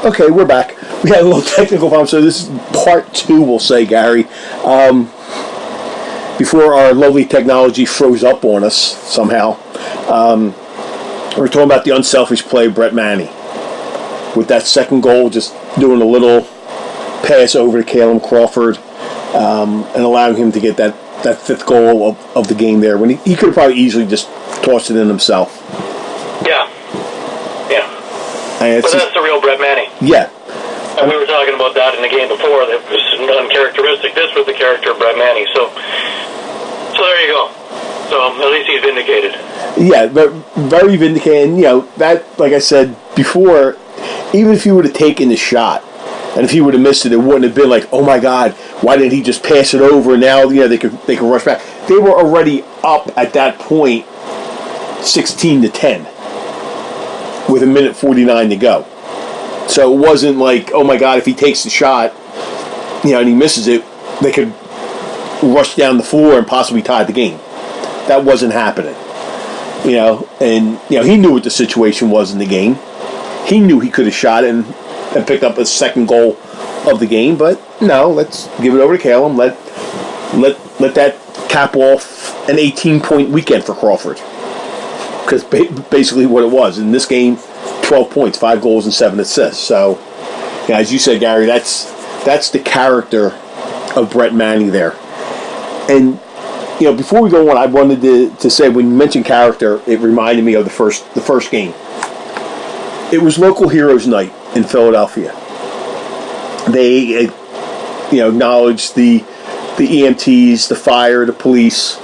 Okay, we're back. We had a little technical problem, so this is part 2, we'll say, Gary. Before our lovely technology froze up on us somehow, we're talking about the unselfish play of Brett Manny. With that second goal, just doing a little pass over to Caleb Crawford and allowing him to get that 5th goal of the game there, when he could have probably easily just tossed it in himself. Yeah. But that's the real Brett Manny. Yeah. And we were talking about that in the game before. That was uncharacteristic. This was the character of Brett Manny. So there you go. So at least he's vindicated. Yeah, but very vindicated. And, that, like I said before, even if he would have taken the shot, and if he would have missed it, it wouldn't have been like, oh my God, why didn't he just pass it over? Now, they could rush back. They were already up at that point, 16-10. With 1:49 to go. So it wasn't like, oh my God, if he takes the shot, and he misses it, they could rush down the floor and possibly tie the game. That wasn't happening. And he knew what the situation was in the game. He knew he could have shot it and picked up a second goal of the game, but no, let's give it over to Caleb. Let that cap off an 18-point weekend for Crawford. Because basically what it was. In this game, 12 points, 5 goals, and 7 assists. So, as you said, Gary, that's the character of Brett Manny there. And, before we go on, I wanted to say, when you mentioned character, it reminded me of the first game. It was Local Heroes Night in Philadelphia. They, acknowledged the EMTs, the fire, the police,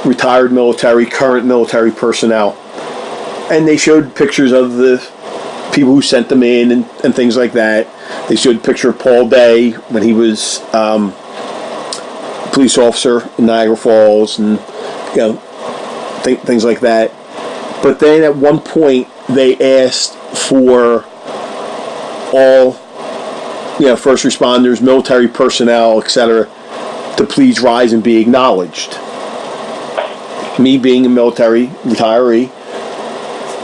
retired military, current military personnel. And they showed pictures of the people who sent them in and things like that. They showed a picture of Paul Day when he was police officer in Niagara Falls and things like that. But then at one point they asked for all first responders, military personnel, etc., to please rise and be acknowledged. Me being a military retiree,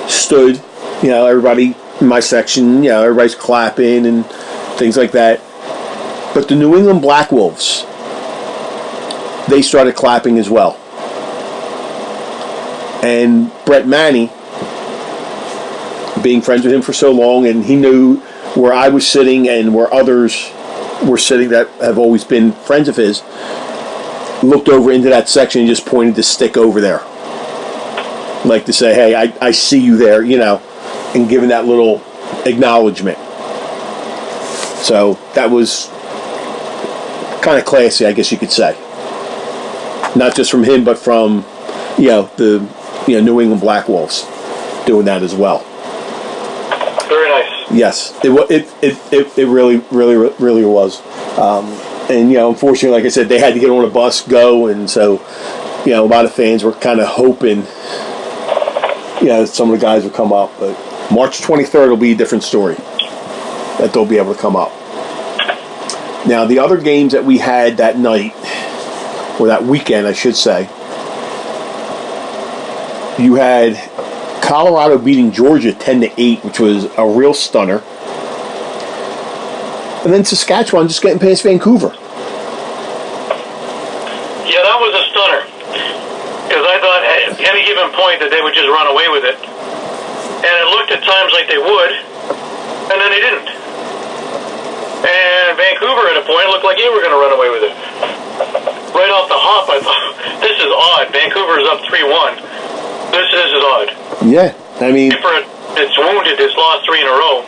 stood, everybody in my section, everybody's clapping and things like that. But the New England Black Wolves, they started clapping as well. And Brett Manny, being friends with him for so long, and he knew where I was sitting and where others were sitting that have always been friends of his, looked over into that section and just pointed the stick over there. Like to say, hey, I see you there, and giving that little acknowledgement. So that was kind of classy, I guess you could say. Not just from him, but from, the New England Black Wolves doing that as well. Very nice. Yes, it really was. And unfortunately, like I said, they had to get on a bus, go, and so a lot of fans were kind of hoping some of the guys would come up, but March 23rd will be a different story, that they'll be able to come up. Now, the other games that we had that night, or that weekend, I should say, you had Colorado beating Georgia 10-8, which was a real stunner. And then Saskatchewan just getting past Vancouver. Yeah, that was a stunner. Because I thought at any given point that they would just run away with it. And it looked at times like they would, and then they didn't. And Vancouver at a point looked like they were going to run away with it. Right off the hop, I thought, this is odd. Vancouver is up 3-1. This is odd. Yeah, I mean... It's wounded, it's lost 3 in a row,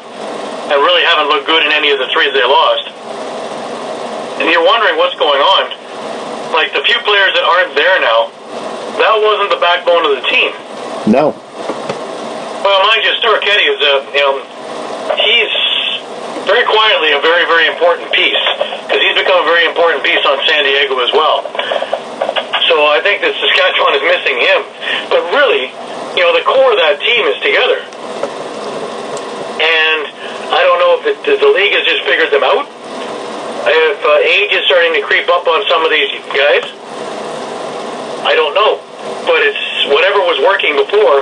and really haven't looked good in any of the 3s they lost. And you're wondering what's going on. Like, the few players that aren't there now, that wasn't the backbone of the team. No. Well, mind you, Sturketty is, he's very quietly a very, very important piece, because he's become a very important piece on San Diego as well. So I think that Saskatchewan is missing him. But really, the core of that team is together. And I don't know if the league has just figured them out. If age is starting to creep up on some of these guys, I don't know. But it's whatever was working before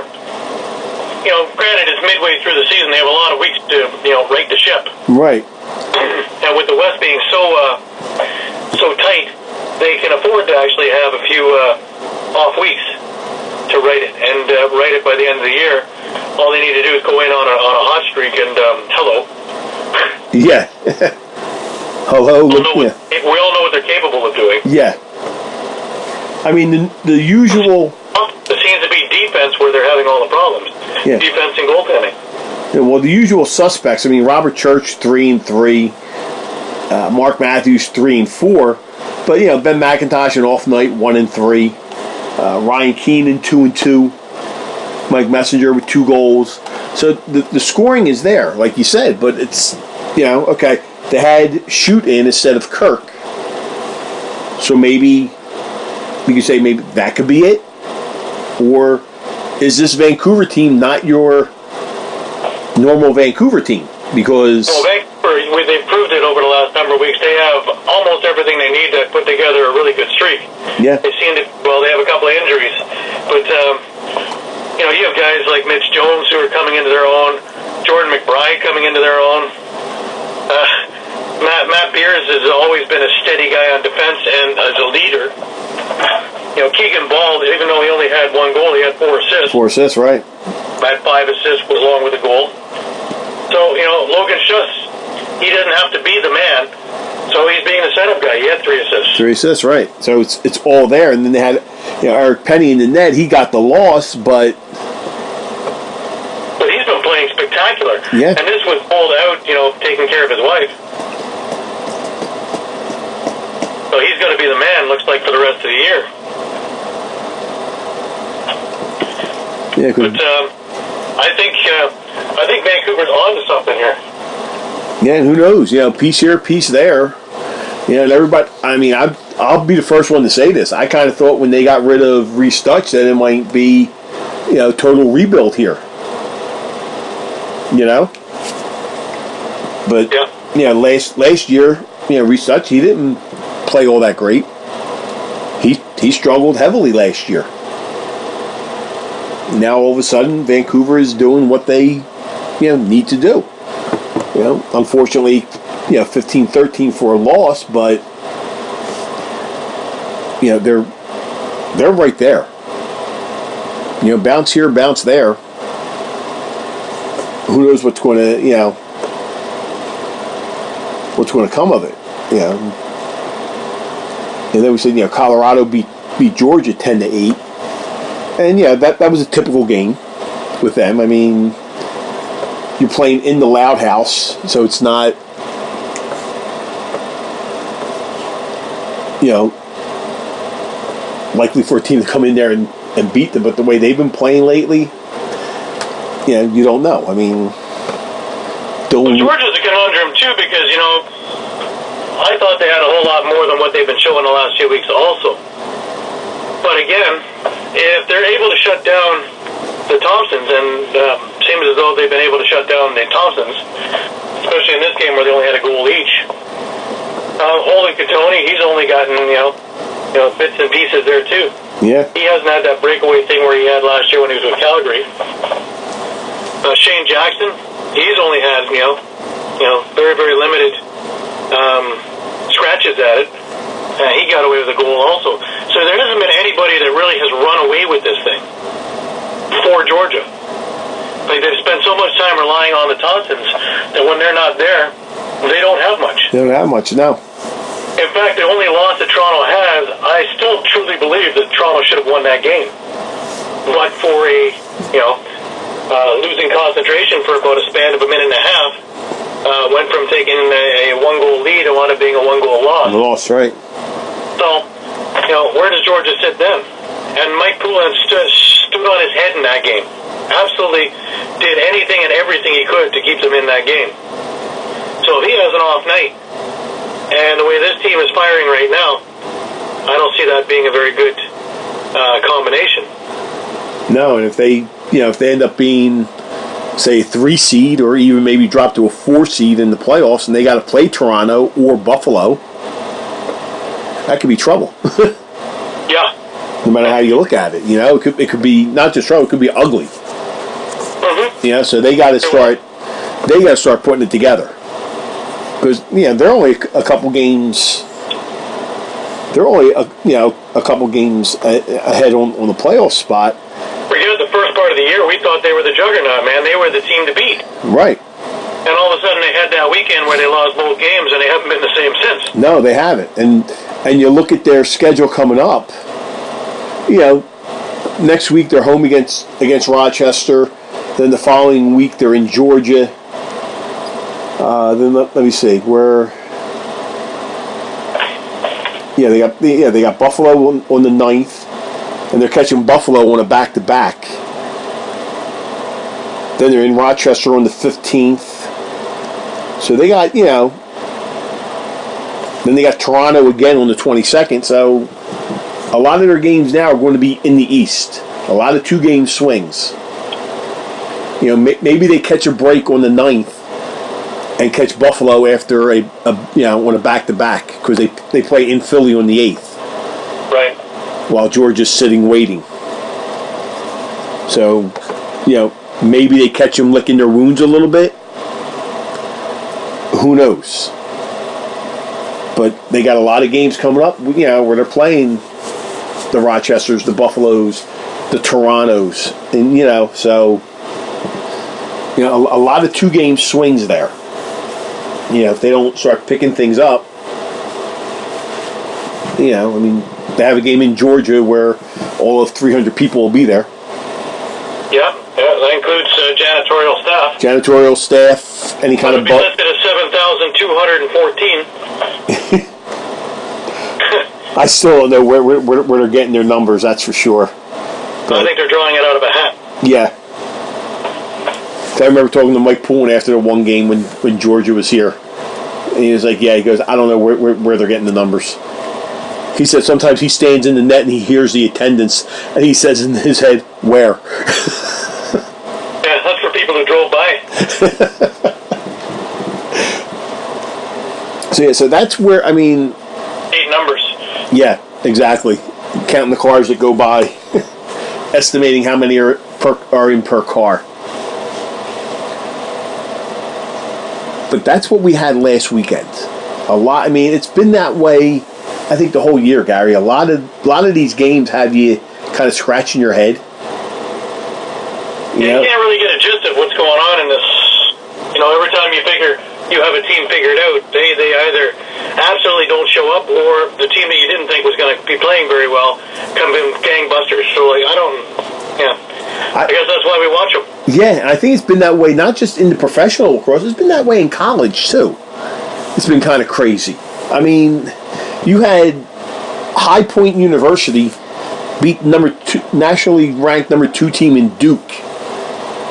granted, it's midway through the season. They have a lot of weeks to, right the ship. Right. And with the West being so tight, they can afford to actually have a few off weeks to write it, and write it by the end of the year. All they need to do is go in on a hot streak and hello. Yeah. Hello. We all know what they're capable of doing. Yeah. I mean, the usual. It seems to be defense where they're having all the problems. Yeah. Defense and goaltending. Yeah, well, the usual suspects. I mean, Robert Church 3-3, Mark Matthews 3-4, but Ben McIntosh an off night 1-3, Ryan Keenan 2-2, Mike Messenger with 2 goals. So the scoring is there, like you said, but it's okay. They had shoot in instead of Kirk, so maybe we could say maybe that could be it. Or is this Vancouver team not your normal Vancouver team? Because Vancouver, they've proved it over the last number of weeks. They have almost everything they need to put together a really good streak. Yeah. They seem to. Well, they have a couple of injuries, but you have guys like Mitch Jones who are coming into their own. Jordan McBride coming into their own. Matt Beers has always been a steady guy on defense and as a leader. Keegan Ball, even though he only had 1 goal, he had 4 assists. 4 assists, right? Had 5 assists along with a goal. So, Logan Schuss, he doesn't have to be the man. So he's being the setup guy. He had 3 assists. 3 assists, right. So it's all there. And then they had Eric Penny in the net. He got the loss, but he's been playing spectacular. Yeah. And this was pulled out, taking care of his wife. So he's going to be the man, looks like, for the rest of the year. Yeah, good. But I think Vancouver's on to something here. Yeah, and who knows? Piece here, piece there. And everybody. I mean, I'll be the first one to say this. I kind of thought when they got rid of Reese Dutch that it might be, total rebuild here. But last year, Reese Dutch, he didn't play all that great. He struggled heavily last year. Now all of a sudden, Vancouver is doing what they, need to do. Unfortunately, 15-13 for a loss, but they're right there. Bounce here, bounce there. Who knows what's going to, what's going to come of it? And then we said, Colorado beat Georgia 10-8. And that was a typical game with them. I mean, you're playing in the Loud House, so it's not, likely for a team to come in there and beat them. But the way they've been playing lately, you don't know. I mean, Georgia's a conundrum too because I thought they had a whole lot more than what they've been showing the last few weeks also. But again, if they're able to shut down the Thompsons, and seems as though they've been able to shut down the Thompsons, especially in this game where they only had a goal each. Holy Catoni, he's only gotten bits and pieces there too. Yeah. He hasn't had that breakaway thing where he had last year when he was with Calgary. Shane Jackson, he's only had very, very limited scratches at it. He got away with a goal also. So there hasn't been anybody that really has run away with this thing for Georgia. Like they've spent so much time relying on the Thompsons that when they're not there, they don't have much. They don't have much, no. In fact, the only loss that Toronto has, I still truly believe that Toronto should have won that game. But for a, losing concentration for about a span of a minute and a half, went from taking a 1-goal lead and wound up being a 1-goal loss. Loss, right. So, where does Georgia sit then? And Mike Poulin stood on his head in that game. Absolutely did anything and everything he could to keep them in that game. So if he has an off night, and the way this team is firing right now, I don't see that being a very good combination. No, and if they end up being, say, a 3 seed or even maybe drop to a 4 seed in the playoffs and they got to play Toronto or Buffalo, that could be trouble. Yeah. No matter how you look at it, it could be not just trouble, it could be ugly. Mm-hmm. So they got to start. They got to start putting it together because they're only a couple games. They're only a couple games ahead on the playoff spot. Forget the first part of the year. We thought they were the juggernaut, man. They were the team to beat. Right. And all of a sudden they had that weekend where they lost both games, and they haven't been the same since. No, they haven't. And you look at their schedule coming up. Next week they're home against Rochester. Then the following week they're in Georgia. Then let me see where. They got Buffalo on the 9th, and they're catching Buffalo on a back-to-back. Then they're in Rochester on the 15th. So they got, then they got Toronto again on the 22nd. So a lot of their games now are going to be in the East. A lot of 2-game swings. Maybe they catch a break on the 9th and catch Buffalo after on a back-to-back because they play in Philly on the 8th. Right. While Georgia's sitting waiting. So, maybe they catch them licking their wounds a little bit. Who knows? But they got a lot of games coming up, where they're playing the Rochesters, the Buffaloes, the Torontos, and so a lot of 2-game swings there. If they don't start picking things up, they have a game in Georgia where all of 300 people will be there. Yeah, that includes janitorial staff. Janitorial staff, any kind of. Be listed as 7,214. I still don't know where they're getting their numbers. That's for sure. But, I think they're drawing it out of a hat. Yeah. I remember talking to Mike Poole after the one game when Georgia was here. And he was like, he goes, I don't know where they're getting the numbers. He said sometimes he stands in the net and he hears the attendance, and he says in his head, where? Yeah, that's for people who drove by. So that's where, 8 numbers. Yeah, exactly. Counting the cars that go by, estimating how many are in per car. But that's what we had last weekend. A lot. It's been that way. I think the whole year, Gary. A lot of these games have you kind of scratching your head. You can't really get a gist of what's going on in this. Every time you figure you have a team figured out, they either absolutely don't show up, or the team that you didn't think was going to be playing very well come in gangbusters. So I guess that's why we watch them. Yeah, and I think it's been that way not just in the professional lacrosse, it's been that way in college too. It's been kind of crazy. You had High Point University beat nationally ranked number 2 team in Duke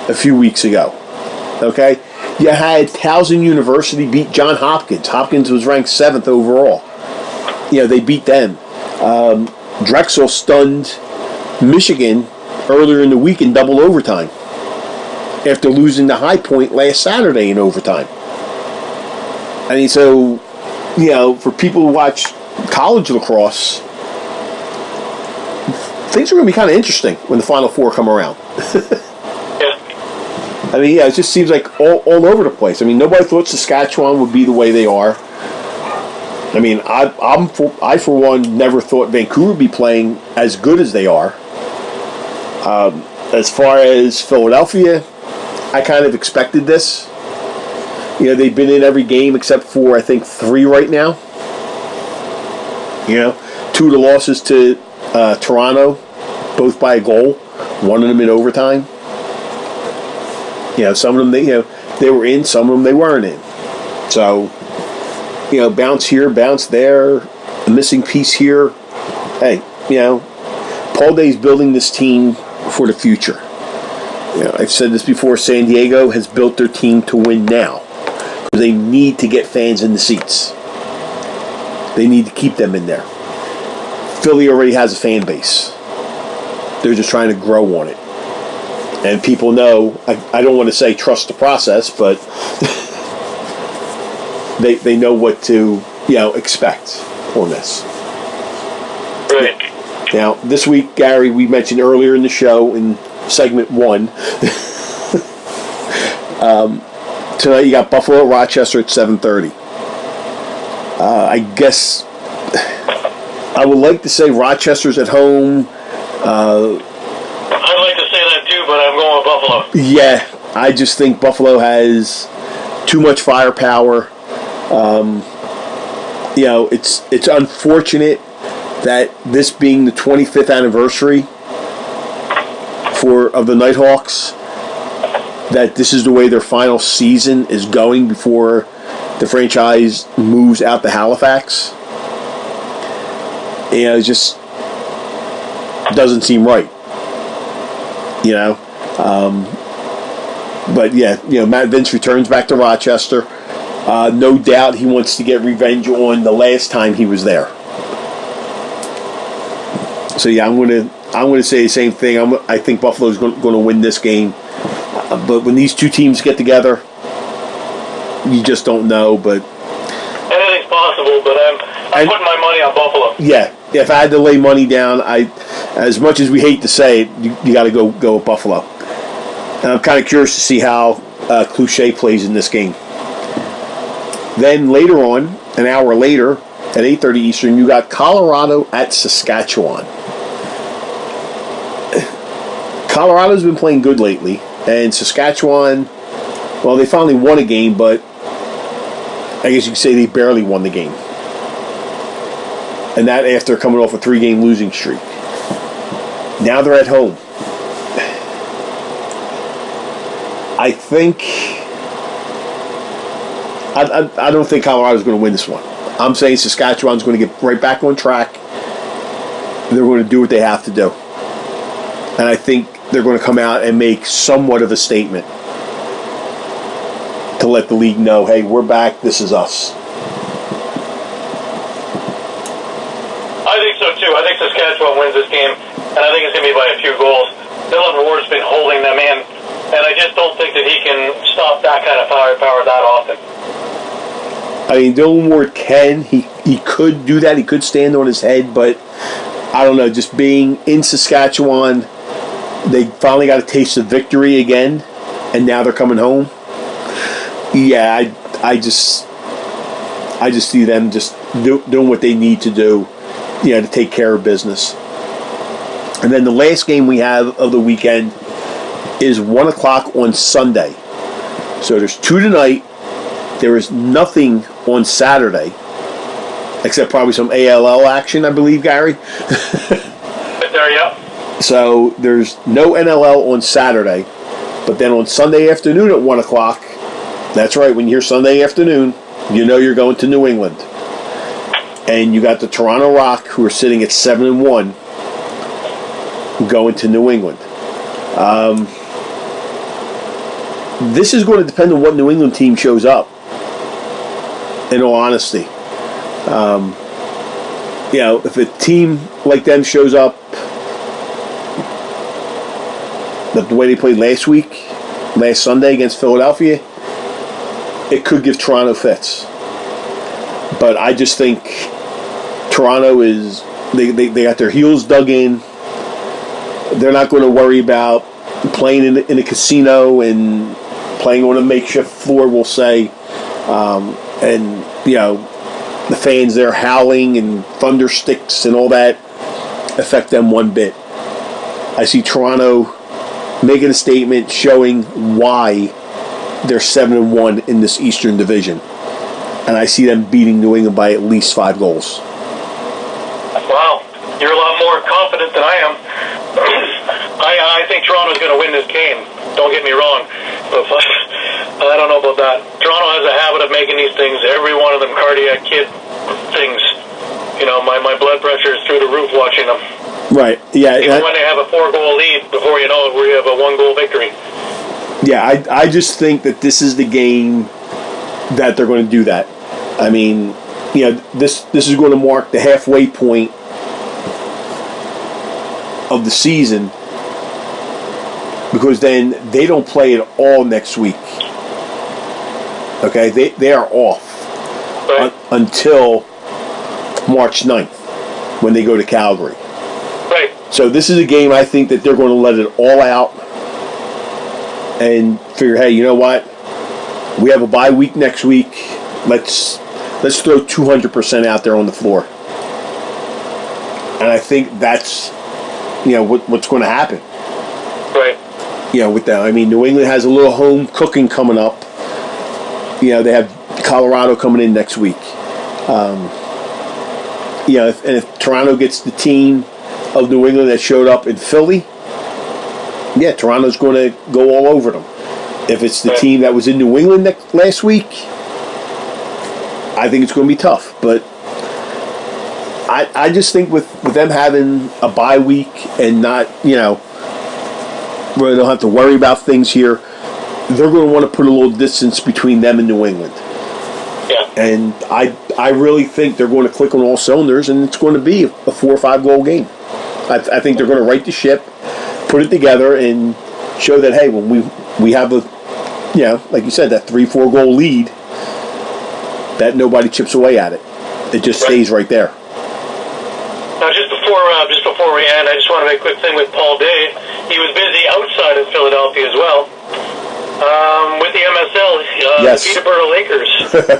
a few weeks ago. Okay? You had Towson University beat Johns Hopkins. Hopkins was ranked 7th overall. They beat them. Drexel stunned Michigan earlier in the week in double overtime after losing to High Point last Saturday in overtime. So, for people who watch college lacrosse, things are going to be kind of interesting when the Final Four come around. It just seems like all over the place. Nobody thought Saskatchewan would be the way they are. I for one never thought Vancouver would be playing as good as they are. As far as Philadelphia, I kind of expected this. They've been in every game except for, I think, 3 right now. 2 of the losses to Toronto, both by a goal, one of them in overtime. Some of them they were in, some of them they weren't in. So, bounce here, bounce there, a missing piece here. Hey, Paul Day's building this team for the future. I've said this before, San Diego has built their team to win now. Because they need to get fans in the seats. They need to keep them in there. Philly already has a fan base. They're just trying to grow on it. And people know, I don't want to say trust the process, but they know what to expect on this. Right. Now, this week, Gary, we mentioned earlier in the show in segment 1 Tonight you got Buffalo, Rochester at 7:30. I guess I would like to say Rochester's at home. I'd like to say that too, but I'm going with Buffalo. Yeah, I just think Buffalo has too much firepower. It's unfortunate that this being the 25th anniversary of the Nighthawks, that this is the way their final season is going before the franchise moves out to Halifax. It just doesn't seem right. But yeah, Matt Vince returns back to Rochester. No doubt he wants to get revenge on the last time he was there. So yeah, I'm going to say the same thing. I think Buffalo's going to win this game. But when these two teams get together, you just don't know. But anything's possible. But I'm putting my money on Buffalo. Yeah, if I had to lay money down, as much as we hate to say it, you got to go with Buffalo. And I'm kind of curious to see how Cloutier plays in this game. Then later on, an hour later, at 8:30 Eastern, you got Colorado at Saskatchewan. Colorado's been playing good lately, and Saskatchewan, well, they finally won a game, but I guess you could say they barely won the game. And that after coming off a 3-game losing streak. Now they're at home. I don't think Colorado's going to win this one. I'm saying Saskatchewan's going to get right back on track. They're going to do what they have to do. And I think they're going to come out and make somewhat of a statement to let the league know, hey, we're back, this is us. I think so too. I think Saskatchewan wins this game, and I think it's going to be by a few goals. Dylan Ward's been holding them in, and I just don't think that he can stop that kind of firepower that often. I mean, Dylan Ward can. He could do that. He could stand on his head, but I don't know. Just being in Saskatchewan, they finally got a taste of victory again, and now they're coming home. Yeah, I just see them just doing what they need to do, to take care of business. And then the last game we have of the weekend is 1 o'clock on Sunday. So there's 2 tonight. There is nothing on Saturday, except probably some ALL action, I believe, Gary. There, yep. So there's no NLL on Saturday, but then on Sunday afternoon at 1 o'clock, that's right, when you hear Sunday afternoon, you know you're going to New England. And you got the Toronto Rock, who are sitting at 7-1, going to New England. This is going to depend on what New England team shows up, in all honesty. If a team like them shows up the way they played last Sunday against Philadelphia, it could give Toronto fits. But I just think Toronto they got their heels dug in. They're not going to worry about playing in a casino and playing on a makeshift floor, we'll say. The fans there howling and thunder sticks and all that affect them one bit. I see Toronto making a statement showing why they're 7-1 in this Eastern Division. And I see them beating New England by at least 5 goals. Wow, you're a lot more confident than I am. I think Toronto's going to win this game. Don't get me wrong. But I don't know about that. Toronto has a habit of making these things, every one of them cardiac kid things. My blood pressure is through the roof watching them. Right, yeah. Even when they have a 4-goal lead, before you know it, we have a 1-goal victory. Yeah, I just think that this is the game that they're going to do that. I mean, this is going to mark the halfway point of the season, because then they don't play at all next week. Okay, they are off until March 9th when they go to Calgary. Right. So this is a game I think that they're going to let it all out and figure, hey, you know what? We have a bye week next week. Let's throw 200% out there on the floor. And I think that's, what's going to happen. Right. With that. I mean, New England has a little home cooking coming up. They have Colorado coming in next week. If Toronto gets the team of New England that showed up in Philly, Toronto's going to go all over them. If it's the team that was in New England last week, I think it's going to be tough. But I just think with them having a bye week and not, where they don't have to worry about things here, they're going to want to put a little distance between them and New England. Yeah. And I really think they're going to click on all cylinders, and it's going to be a 4 or 5 goal game. I think they're going to right the ship, put it together, and show that, hey, when we have a, like you said, that 3-4 goal lead, that nobody chips away at it. It just stays right there. Now, just before we end, I just want to make a quick thing with Paul Day. He was busy outside of Philadelphia as well. With the MSL, yes. The Peterborough Lakers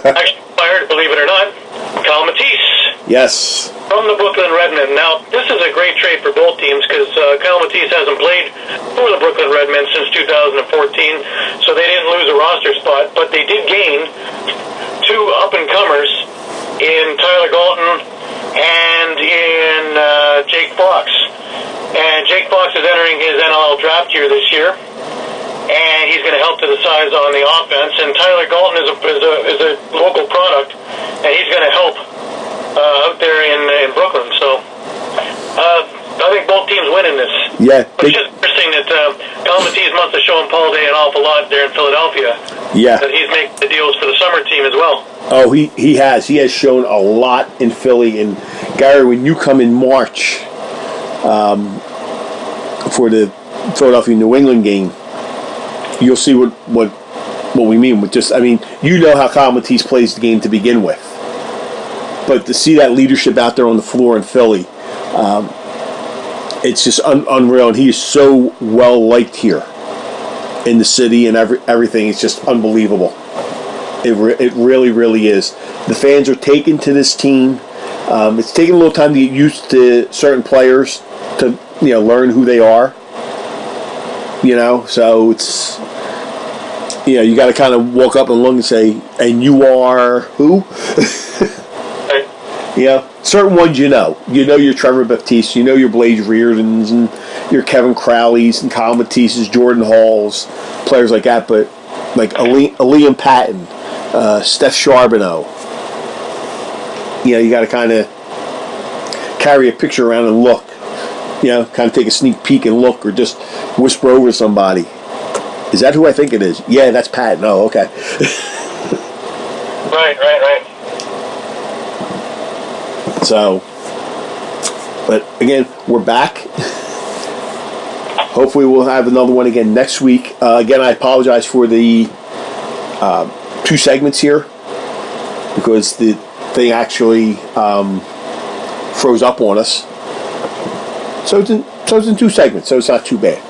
actually fired, believe it or not, Kyle Matisse. Yes. From the Brooklyn Redmen. Now, this is a great trade for both teams because Kyle Matisse hasn't played for the Brooklyn Redmen since 2014, so they didn't lose a roster spot, but they did gain 2 up-and-comers in Tyler Galton and in Jake Fox. And Jake Fox is entering his NLL draft year this year, and he's going to help to the size on the offense. And Tyler Galton is a local product, and he's going to help out there in Brooklyn. So I think both teams win in this. Yeah. But it's just interesting that Kyle Matisse must have shown Paul Day an awful lot there in Philadelphia. Yeah. That he's making the deals for the summer team as well. Oh, he has. He has shown a lot in Philly. And Gary, when you come in March for the Philadelphia New England game, you'll see what we mean with just. I mean, how Kyle Matisse plays the game to begin with, but to see that leadership out there on the floor in Philly, it's just unreal. And he is so well liked here in the city and everything. It's just unbelievable. It really, really is. The fans are taken to this team. It's taking a little time to get used to certain players to learn who they are. So it's you got to kind of walk up and look and say, and you are who? Certain ones your Trevor Baptiste, your Blaze Reardons, and your Kevin Crowleys and Kyle Matisse's, Jordan Halls, players like that. But like Liam Patton, Steph Charbonneau, you got to kind of carry a picture around and look, kind of take a sneak peek and look, or just whisper over to somebody. Is that who I think it is? Yeah, that's Patton. Oh, okay. Right. So, but again, we're back. Hopefully we'll have another one again next week. Again, I apologize for the 2 segments here because the thing actually froze up on us. So it's in 2 segments, so it's not too bad.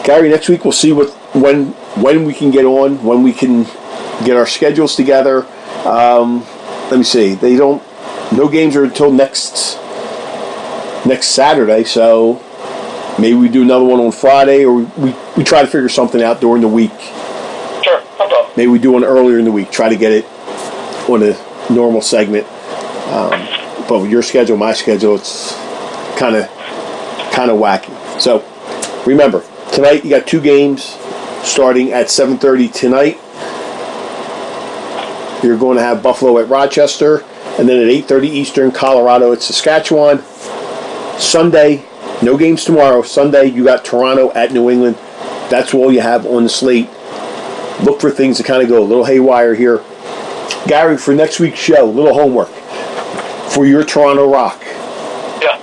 Gary, next week we'll see when we can get on, when we can get our schedules together. Let me see. No games are until next Saturday, so maybe we do another one on Friday, or we try to figure something out during the week. Sure, no problem. Maybe we do one earlier in the week, try to get it on a normal segment. But with your schedule, my schedule, it's kind of wacky. So remember, tonight you got 2 games starting at 7:30 tonight. You're going to have Buffalo at Rochester, and then at 8:30 Eastern, Colorado at Saskatchewan. Sunday, no games tomorrow. Sunday, you got Toronto at New England. That's all you have on the slate. Look for things to kind of go a little haywire here. Gary, for next week's show, a little homework for your Toronto Rock. Yeah.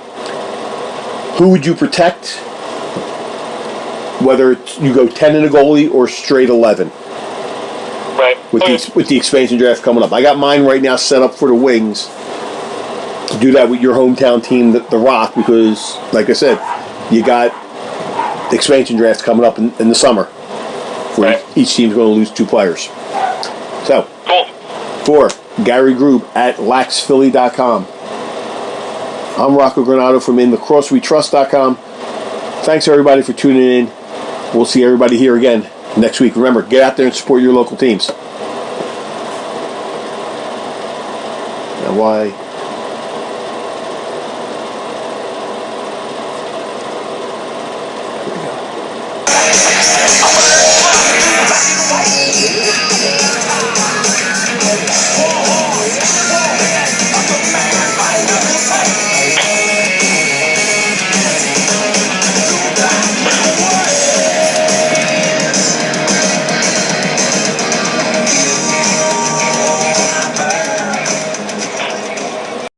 Who would you protect? Whether you go 10 in a goalie or straight 11. Right. With the expansion draft coming up. I got mine right now set up for the Wings. To do that with your hometown team, the Rock, because, like I said, you got the expansion draft coming up in the summer. where each team's going to lose 2 players. So, Cool. for Gary Grube at laxphilly.com. I'm Rocco Granado from InLacrosseWeTrust.com. Thanks, everybody, for tuning in. We'll see everybody here again next week. Remember, get out there and support your local teams. Now, why? Here we go.